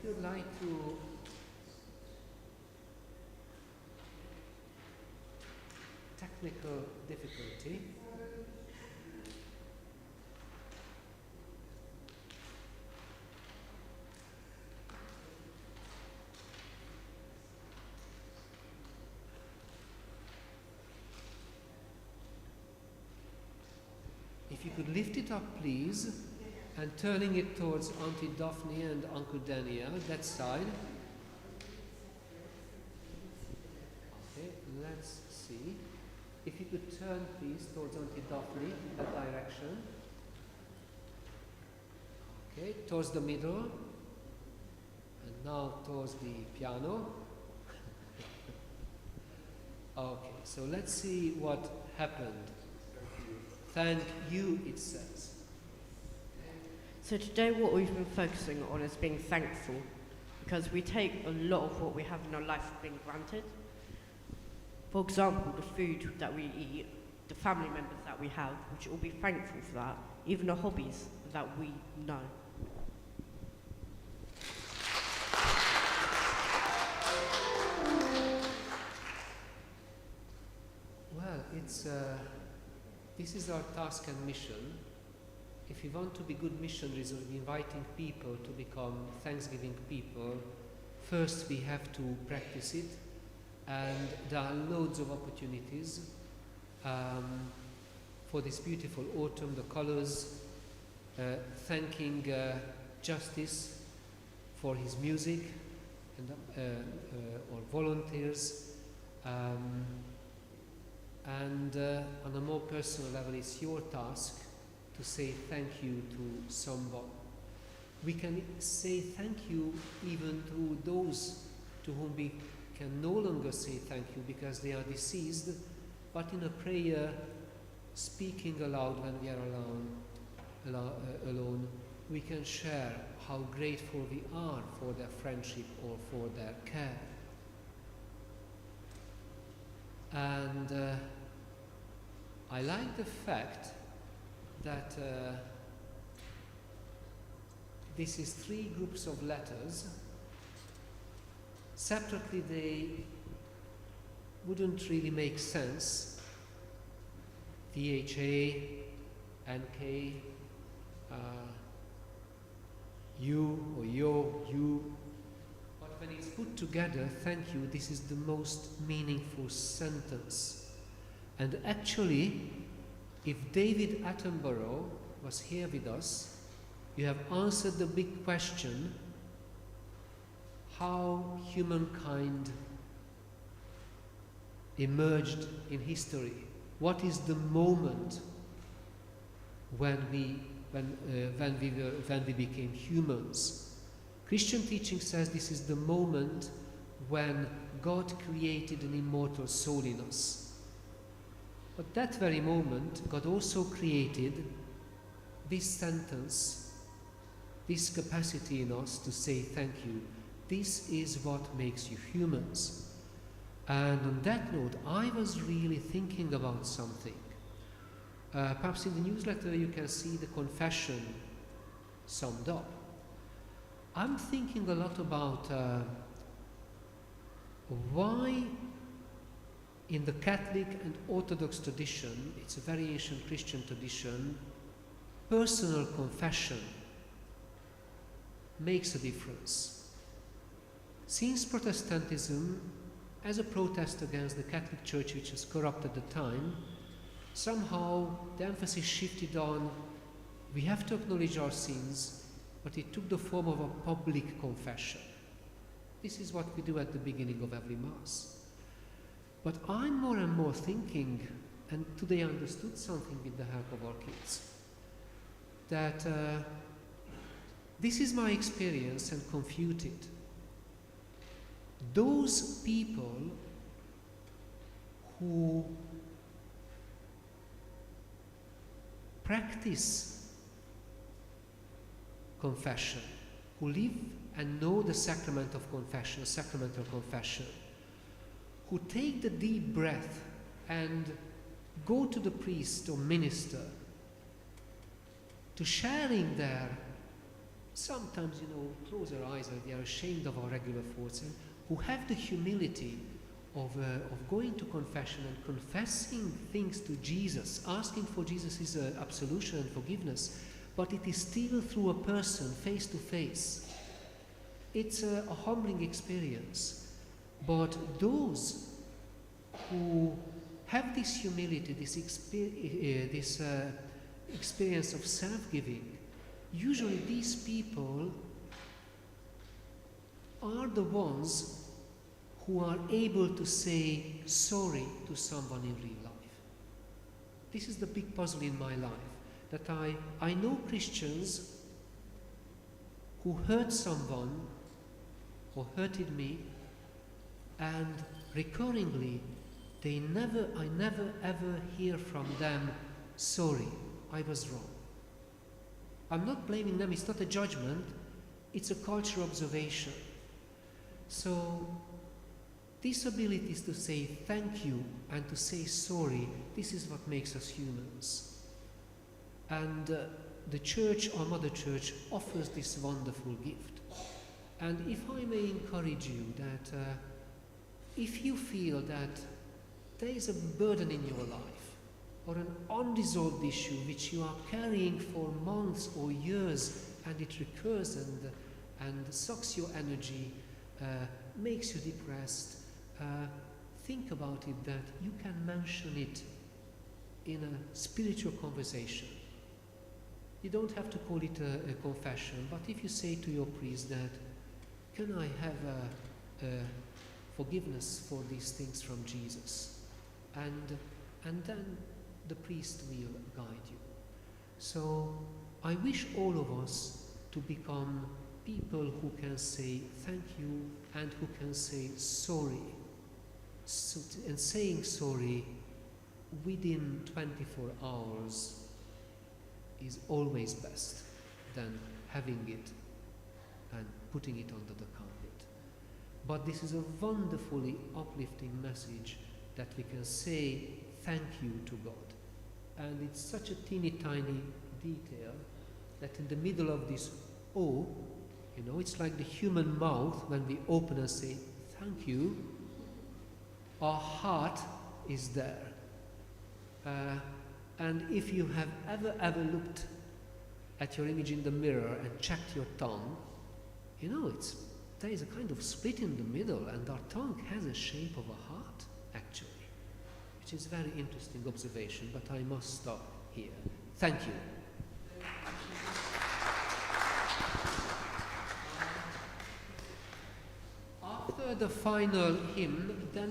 if you'd like to technical difficulty, if you could lift it up, please, and turning it towards Auntie Daphne and Uncle Daniel, that side. Okay, let's see. If you could turn, please, towards Auntie Daphne, that direction. Okay, towards the middle. And now towards the piano. Okay, so let's see what happened. Thank you, it says. So today what we've been focusing on is being thankful, because we take a lot of what we have in our life for being granted. For example, the food that we eat, the family members that we have, we should all be thankful for that, even the hobbies that we know. Well, this is our task and mission. If we want to be good missionaries or inviting people to become Thanksgiving people, first we have to practice it, and there are loads of opportunities for this beautiful autumn, the colors, thanking Justice for his music, and, or volunteers, and on a more personal level, it's your task to say thank you to someone. We can say thank you even to those to whom we can no longer say thank you because they are deceased, but in a prayer, speaking aloud when we are alone, we can share how grateful we are for their friendship or for their care. And I like the fact that this is 3 groups of letters. Separately they wouldn't really make sense. DHA, NK, you or yo, you. But when it's put together, thank you, this is the most meaningful sentence. And actually, if David Attenborough was here with us, you have answered the big question, how humankind emerged in history. What is the moment when we became humans? Christian teaching says this is the moment when God created an immortal soul in us. But that very moment, God also created this sentence, this capacity in us to say thank you. This is what makes you humans. And on that note, I was really thinking about something. Perhaps in the newsletter you can see the confession summed up. I'm thinking a lot about why in the Catholic and Orthodox tradition, it's a very ancient Christian tradition, personal confession makes a difference. Since Protestantism, as a protest against the Catholic Church, which was corrupt at the time, somehow the emphasis shifted on we have to acknowledge our sins, but it took the form of a public confession. This is what we do at the beginning of every Mass. But I'm more and more thinking, and today I understood something with the help of our kids, that this is my experience and confute it. Those people who practice confession, who live and know the sacrament of confession, sacramental confession, who take the deep breath and go to the priest or minister to sharing their sometimes, close our eyes and we are ashamed of our regular faults, and who have the humility of going to confession and confessing things to Jesus, asking for Jesus' absolution and forgiveness, but it is still through a person, face to face. It's a humbling experience. But those who have this humility, this experience of self-giving, usually these people are the ones who are able to say sorry to someone in real life. This is the big puzzle in my life, that I know Christians who hurt someone or hurted me, and recurringly I never ever hear from them, sorry, I was wrong. I'm not blaming them, it's not a judgment, it's a cultural observation. So this ability is to say thank you and to say sorry, this is what makes us humans. And the church, our mother church, offers this wonderful gift. And if I may encourage you that if you feel that there is a burden in your life or an unresolved issue which you are carrying for months or years, and it recurs and sucks your energy, makes you depressed, think about it, that you can mention it in a spiritual conversation. You don't have to call it a confession, but if you say to your priest that, can I have forgiveness for these things from Jesus? And then the priest will guide you. So I wish all of us to become people who can say thank you and who can say sorry. And saying sorry within 24 hours is always best than having it and putting it under the carpet. But this is a wonderfully uplifting message that we can say thank you to God. And it's such a teeny tiny detail that in the middle of this O, it's like the human mouth when we open and say thank you, our heart is there. And if you have ever looked at your image in the mirror and checked your tongue, there is a kind of split in the middle, and our tongue has a shape of a heart, actually, which is a very interesting observation, but I must stop here. Thank you. After the final hymn, then